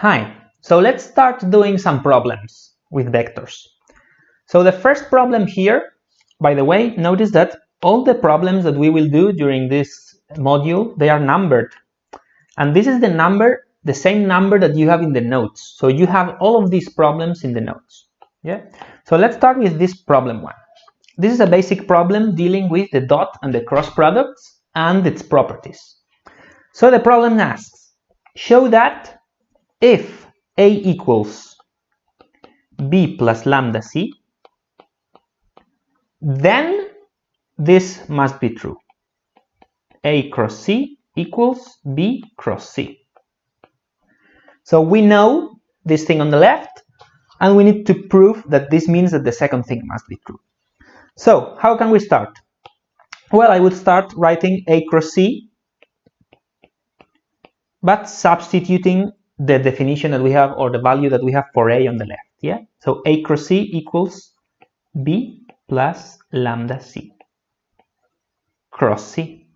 Hi, so let's start doing some problems with vectors. So the first problem here, by the way, notice that all the problems that we will do during this module, they are numbered. And this is the same number that you have in the notes. So you have all of these problems in the notes. Yeah. So let's start with this problem one. This is a basic problem dealing with the dot and the cross products and its properties. So the problem asks, show that if A equals B plus lambda C, then this must be true. A cross C equals B cross C. So we know this thing on the left, and we need to prove that this means that the second thing must be true. So how can we start? Well, I would start writing A cross C, but substituting the definition that we have, or the value that we have for A on the left. Yeah. So A cross C equals B plus lambda C cross C.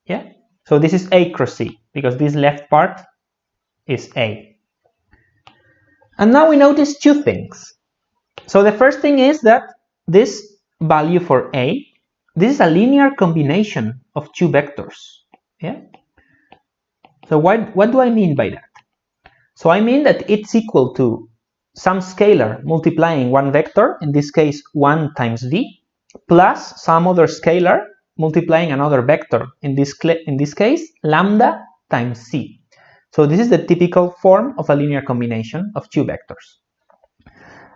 Yeah. So this is A cross C, because this left part is A. And now we notice two things. So the first thing is that this value for A, this is a linear combination of two vectors. Yeah. So what do I mean by that? So I mean that it's equal to some scalar multiplying one vector, in this case 1 times v, plus some other scalar multiplying another vector, in this case lambda times c. So this is the typical form of a linear combination of two vectors.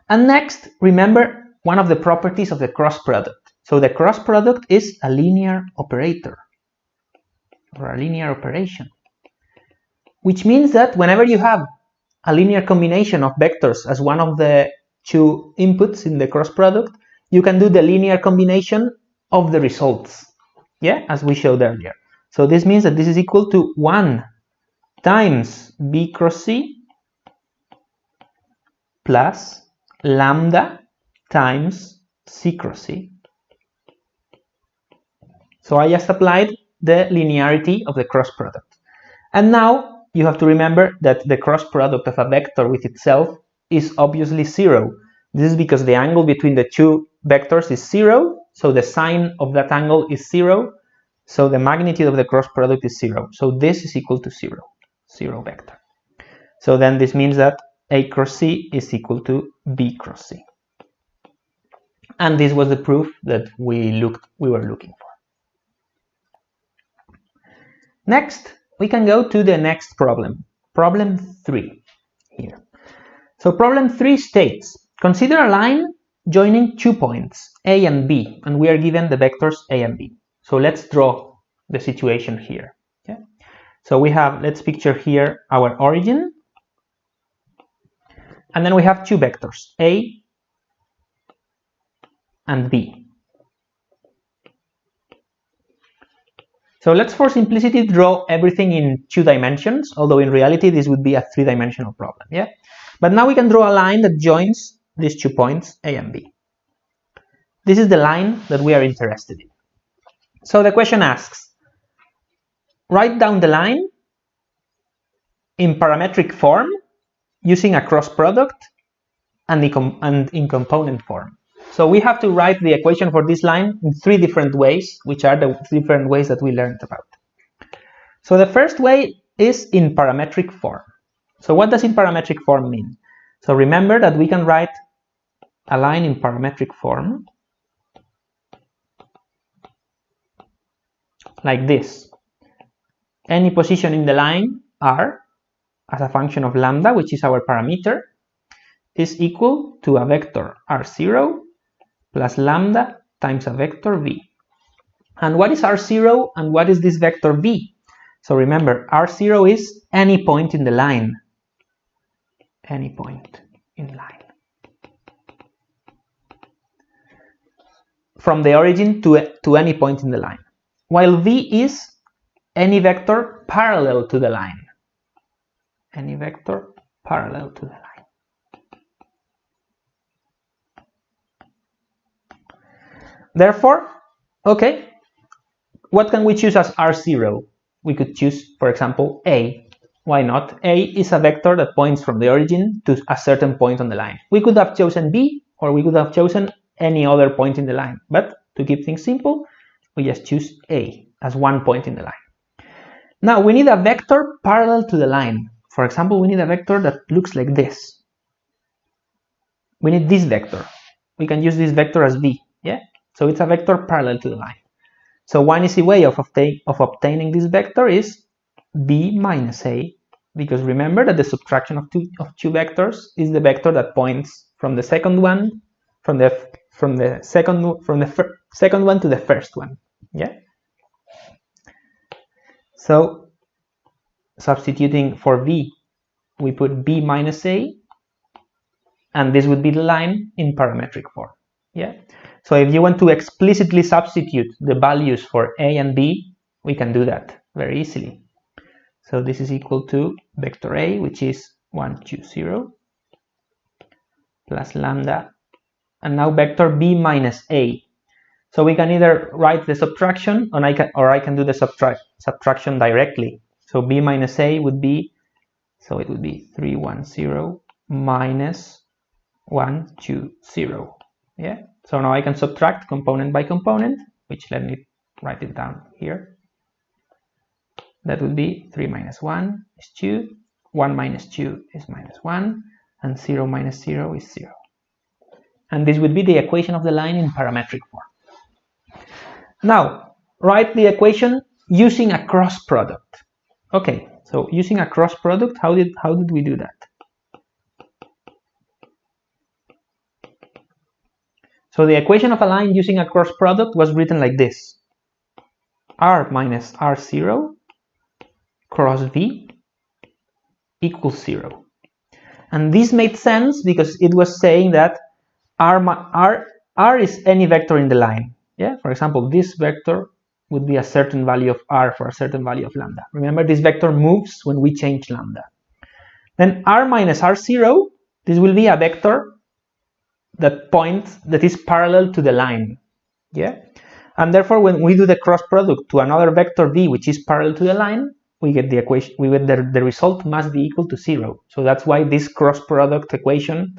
And next, remember one of the properties of the cross product. So the cross product is a linear operator, or a linear operation, which means that whenever you have a linear combination of vectors as one of the two inputs in the cross product, you can do the linear combination of the results, yeah, as we showed earlier. So this means that this is equal to 1 times B cross C plus lambda times C cross C. So I just applied the linearity of the cross product. And now you have to remember that the cross product of a vector with itself is obviously 0. This is because the angle between the two vectors is 0, so the sine of that angle is 0, so the magnitude of the cross product is 0. So this is equal to 0, 0 vector. So then this means that A cross C is equal to B cross C. And this was the proof that we were looking for. Next, we can go to the next problem, problem 3 here. So problem 3 states, consider a line joining 2 points, A and B, and we are given the vectors A and B. So let's draw the situation here. Okay? So we have, let's picture here our origin, and then we have two vectors, A and B. So let's for simplicity draw everything in 2 dimensions, although in reality this would be a 3-dimensional problem, yeah? But now we can draw a line that joins these 2 points, A and B. This is the line that we are interested in. So the question asks, write down the line in parametric form using a cross product and in component form. So we have to write the equation for this line in 3 different ways, which are the different ways that we learned about. So the first way is in parametric form. So what does in parametric form mean? So remember that we can write a line in parametric form like this. Any position in the line r as a function of lambda, which is our parameter, is equal to a vector r0 plus lambda times a vector v. And what is r0 and what is this vector v? So remember, r0 is any point in the line. Any point in line. From the origin to any point in the line. While v is any vector parallel to the line. Any vector parallel to the line. Therefore, okay, what can we choose as r0? We could choose, for example, A. Why not? A is a vector that points from the origin to a certain point on the line. We could have chosen B, or we could have chosen any other point in the line, but to keep things simple, we just choose A as one point in the line. Now we need a vector parallel to the line. For example, we need a vector that looks like this. We need this vector. We can use this vector as B, yeah? So it's a vector parallel to the line. So one easy way of obtaining this vector is B minus A, because remember that the subtraction of two vectors is the vector that points from the second one, from the second one to the first one, yeah? So substituting for B, we put B minus A, and this would be the line in parametric form, yeah? So if you want to explicitly substitute the values for A and B, we can do that very easily. So this is equal to vector A, which is 1, 2, 0, plus lambda, and now vector B minus A. So we can either write the subtraction, or I can do the subtraction directly. So B minus A would be, so it would be 3, 1, 0 minus 1, 2, 0. Yeah. So now I can subtract component by component, which let me write it down here. That would be 3 minus 1 is 2, 1 minus 2 is minus 1, and 0 minus 0 is 0. And this would be the equation of the line in parametric form. Now, write the equation using a cross product. Okay, so using a cross product, how did we do that? So the equation of a line using a cross product was written like this: R minus R0 cross V equals 0. And this made sense because it was saying that R is any vector in the line. Yeah, for example, this vector would be a certain value of R for a certain value of lambda. Remember, this vector moves when we change lambda. Then R minus R0, this will be a vector that is parallel to the line. Yeah, and therefore when we do the cross product to another vector V which is parallel to the line, we get the equation, the result must be equal to 0. So that's why this cross product equation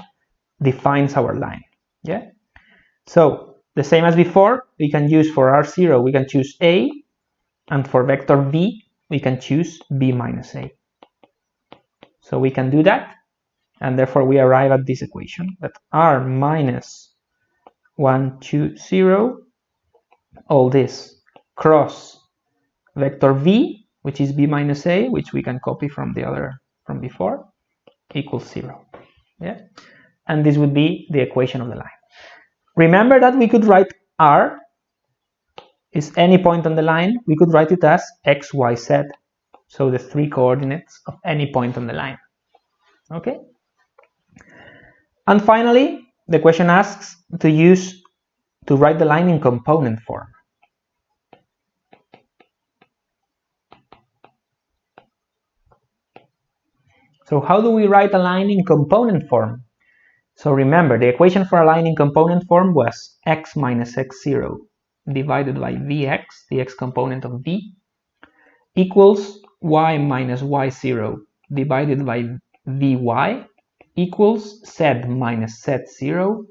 defines our line. Yeah, so the same as before, we can use for R0, we can choose A, and for vector V, we can choose B minus A. So we can do that, and therefore we arrive at this equation, that R minus 1, 2, 0, all this cross vector V, which is B minus A, which we can copy from before, equals 0. Yeah, and this would be the equation of the line. Remember that we could write R is any point on the line, we could write it as x, y, z, so the 3 coordinates of any point on the line. Okay? And finally, the question asks to write the line in component form. So how do we write a line in component form? So remember, the equation for a line in component form was x minus x0 divided by vx, the x component of v, equals y minus y0 divided by vy, equals z minus z0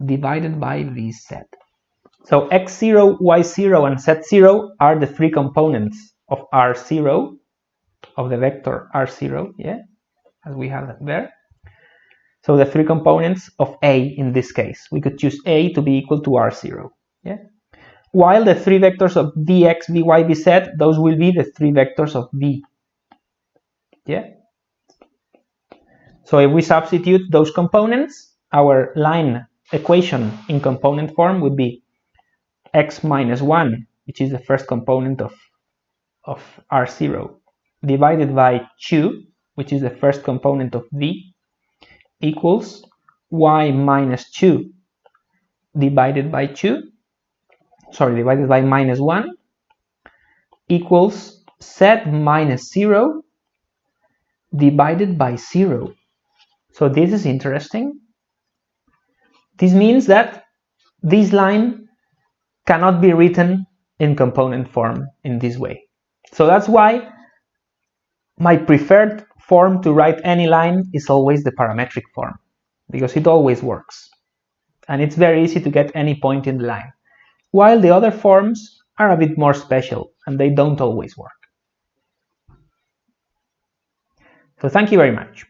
divided by vz. So x0, y0, and z0 are the 3 components of R0, of the vector R0, yeah, as we have there. So the 3 components of A in this case. We could choose A to be equal to R0, yeah. While the 3 vectors of Vx, Vy, Vz, those will be the 3 vectors of V, yeah. So if we substitute those components, our line equation in component form would be x minus 1, which is the first component of R0, divided by 2, which is the first component of V, equals y minus 2 divided by minus 1, equals z minus 0 divided by 0. So this is interesting. This means that this line cannot be written in component form in this way. So that's why my preferred form to write any line is always the parametric form, because it always works. And it's very easy to get any point in the line. While the other forms are a bit more special, and they don't always work. So thank you very much.